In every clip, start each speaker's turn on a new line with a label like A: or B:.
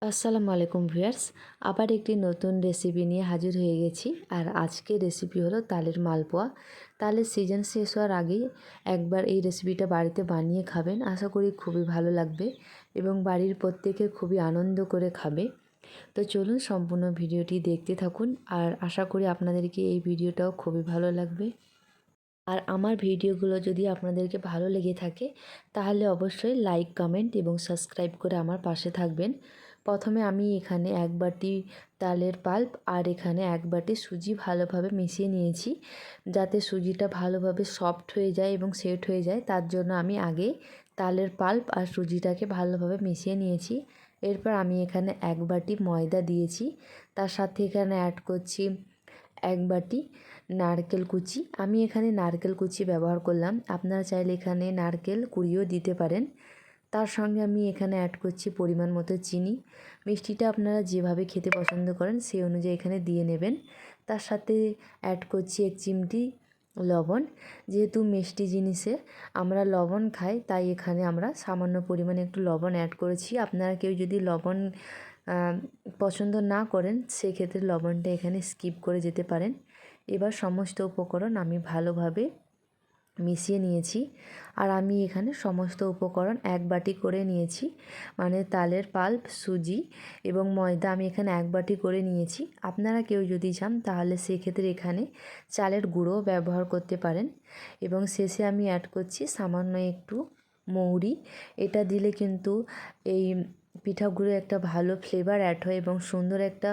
A: আসসালামু আলাইকুম ভিউয়ার্স, আবার একটি নতুন রেসিপি নিয়ে হাজির হয়ে গেছি। আর আজকের রেসিপি হলো তালের মালপোয়া। তালের সিজন শেষ হওয়ার আগেই একবার এই রেসিপিটা বাড়িতে বানিয়ে খাবেন, আশা করি খুবই ভালো লাগবে এবং বাড়ির প্রত্যেকে খুবই আনন্দ করে খাবে। তো চলুন সম্পূর্ণ ভিডিওটি দেখতে থাকুন, আর আশা করি আপনাদেরকে এই ভিডিওটাও খুবই ভালো লাগবে। আর আমার ভিডিওগুলো যদি আপনাদেরকে ভালো লেগে থাকে তাহলে অবশ্যই লাইক, কমেন্ট এবং সাবস্ক্রাইব করে আমার পাশে থাকবেন। প্রথমে আমি এখানে এক বাটি তালের পাল্প আর এখানে এক বাটি সুজি ভালোভাবে মিশিয়ে নিয়েছি, যাতে সুজিটা ভালোভাবে সফট হয়ে যায় এবং সেট হয়ে যায়। তার জন্য আমি আগে তালের পাল্প আর সুজিটাকে ভালোভাবে মিশিয়ে নিয়েছি। এরপর আমি এখানে এক বাটি ময়দা দিয়েছি, তার সাথে এখানে অ্যাড করছি এক বাটি নারকেল কুচি। আমি এখানে নারকেল কুচি ব্যবহার করলাম, আপনারা চাইলে এখানে নারকেল কুড়িও দিতে পারেন। তার সঙ্গে আমি এখানে অ্যাড করছি পরিমাণ মতো চিনি। মিষ্টিটা আপনারা যেভাবে খেতে পছন্দ করেন সেই অনুযায়ী এখানে দিয়ে নেবেন। তার সাথে অ্যাড করছি এক চিমটি লবণ। যেহেতু মিষ্টি জিনিসে আমরা লবণ খাই, তাই এখানে আমরা সামান্য পরিমাণে একটু লবণ অ্যাড করেছি। আপনারা কেউ যদি লবণ পছন্দ না করেন সেক্ষেত্রে লবণটা এখানে স্কিপ করে যেতে পারেন। এবার সমস্ত উপকরণ আমি ভালোভাবে মিশিয়ে নিয়েছি। আর আমি এখানে সমস্ত উপকরণ এক বাটি করে নিয়েছি, মানে তালের পাল্প, সুজি এবং ময়দা আমি এখানে এক বাটি করে নিয়েছি। আপনারা কেউ যদি চান তাহলে সেক্ষেত্রে এখানে চালের গুঁড়ো ব্যবহার করতে পারেন। এবং শেষে আমি অ্যাড করছি সামান্য একটু মৌরি। এটা দিলে কিন্তু এই পিঠাগুলো একটা ভালো ফ্লেভার অ্যাড হয় এবং সুন্দর একটা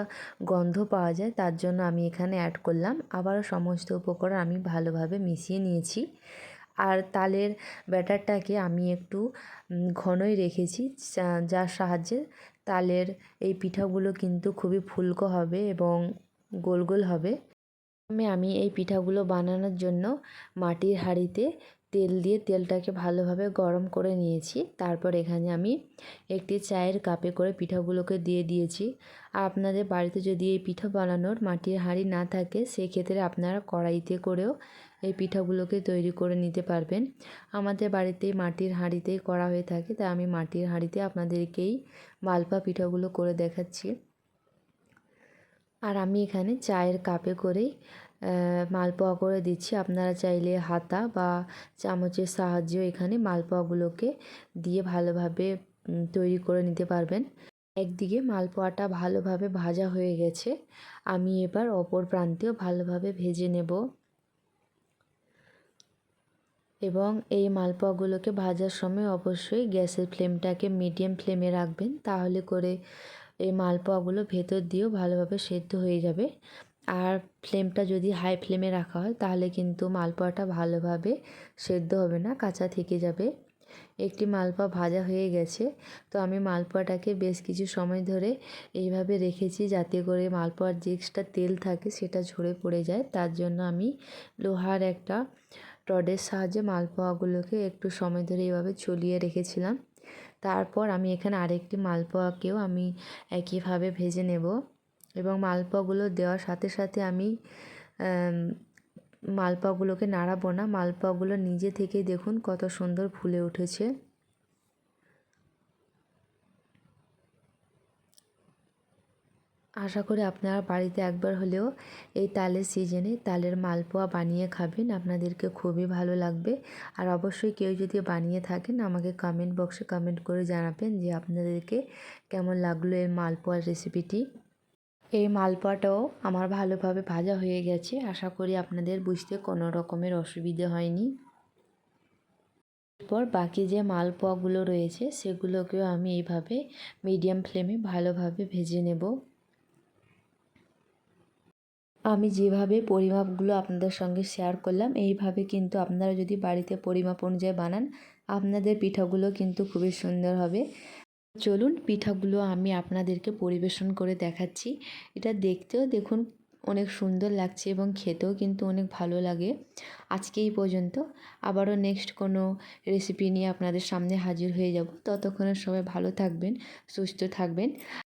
A: গন্ধ পাওয়া যায়, তার জন্য আমি এখানে অ্যাড করলাম। আবারও সমস্ত উপকরণ আমি ভালোভাবে মিশিয়ে নিয়েছি। আর তালের ব্যাটারটাকে আমি একটু ঘনই রেখেছি, যার সাহায্যে তালের এই পিঠাগুলো কিন্তু খুবই ফুলকো হবে এবং গোল গোল হবে। আমি এই পিঠাগুলো বানানোর জন্য মাটির হাঁড়িতে তেল দিয়ে তেলটাকে ভালোভাবে গরম করে নিয়েছি। তারপর এখানে আমি একটি চায়ের কাপে করে পিঠাগুলোকে দিয়ে দিয়েছি। আর আপনাদের বাড়িতে যদি এই পিঠা বানানোর মাটির হাঁড়ি না থাকে সেক্ষেত্রে আপনারা কড়াইতে করেও এই পিঠাগুলোকে তৈরি করে নিতে পারবেন। আমাদের বাড়িতে মাটির হাঁড়িতেই করা হয়ে থাকে, তাই আমি মাটির হাঁড়িতে আপনাদেরকেই মালপোয়া পিঠাগুলো করে দেখাচ্ছি। আর আমি এখানে চায়ের কাপে করেই মালপোয়া করে দিচ্ছি। আপনারা চাইলে হাতা বা চামচের সাহায্যেও এখানে মালপোয়াগুলোকে দিয়ে ভালোভাবে তৈরি করে নিতে পারবেন। একদিকে মালপোয়াটা ভালোভাবে ভাজা হয়ে গেছে, আমি এবার অপর প্রান্তেও ভালোভাবে ভেজে নেব। এবং এই মালপোয়াগুলোকে ভাজার সময় অবশ্যই গ্যাসের ফ্লেমটাকে মিডিয়াম ফ্লেমে রাখবেন, তাহলে করে এই মালপোয়াগুলো ভেতর দিয়েও ভালোভাবে সেদ্ধ হয়ে যাবে। আর ফ্লেমটা যদি হাই ফ্লেমে রাখা হয় তাহলে কিন্তু মালপোয়াটা ভালোভাবে সেদ্ধ হবে না, কাঁচা থেকে যাবে। একটি মালপোয়া ভাজা হয়ে গেছে, তো আমি মালপোয়াটাকে বেশ কিছু সময় ধরে এইভাবে রেখেছি, যাতে করে মালপোয়ার যে এক্সট্রা তেল থাকে সেটা ঝরে পড়ে যায়। তার জন্য আমি লোহার একটা রডের সাহায্যে মালপোয়াগুলোকে একটু সময় ধরে এইভাবে চলিয়ে রেখেছিলাম। তারপর আমি এখানে আরেকটি মালপোয়াকেও আমি একইভাবে ভেজে নেব। এবং মালপোয়াগুলো দেওয়ার সাথে সাথে আমি মালপোয়াগুলোকে নাড়াবো না, মালপোয়াগুলো নিজে থেকেই দেখুন কত সুন্দর ফুলে উঠেছে। আশা করি আপনারা বাড়িতে একবার হলেও এই তালের সিজনে তালের মালপোয়া বানিয়ে খাবেন, আপনাদেরকে খুবই ভালো লাগবে। আর অবশ্যই কেউ যদি বানিয়ে থাকেন আমাকে কমেন্ট বক্সে কমেন্ট করে জানাবেন যে আপনাদেরকে কেমন লাগলো এই মালপোয়ার রেসিপিটি। এই মালপোয়াটাও আমার ভালোভাবে ভাজা হয়ে গেছে, আশা করি আপনাদের বুঝতে কোনো রকমের অসুবিধে হয়নি। এরপর বাকি যে মালপোয়াগুলো রয়েছে সেগুলোকেও আমি এইভাবে মিডিয়াম ফ্লেমে ভালোভাবে ভেজে নেব। আমি যেভাবে পরিমাপগুলো আপনাদের সঙ্গে শেয়ার করলাম এইভাবে কিন্তু আপনারা যদি বাড়িতে পরিমাপ অনুযায়ী বানান আপনাদের পিঠাগুলো কিন্তু খুবই সুন্দর হবে। চলুন পিঠাগুলো আমি আপনাদেরকে পরিবেশন করে দেখাচ্ছি। এটা দেখতেও দেখুন অনেক সুন্দর লাগছে এবং খেতেও কিন্তু অনেক ভালো লাগে। আজকে এই পর্যন্ত, আবারও নেক্সট কোনো রেসিপি নিয়ে আপনাদের সামনে হাজির হয়ে যাব। ততক্ষণে সবাই ভালো থাকবেন, সুস্থ থাকবেন।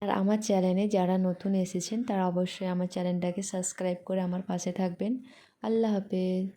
A: আর আমার চ্যানেলে যারা নতুন এসেছেন তারা অবশ্যই আমার চ্যানেলটাকে সাবস্ক্রাইব করে আমার পাশে থাকবেন। আল্লাহ হাফেজ।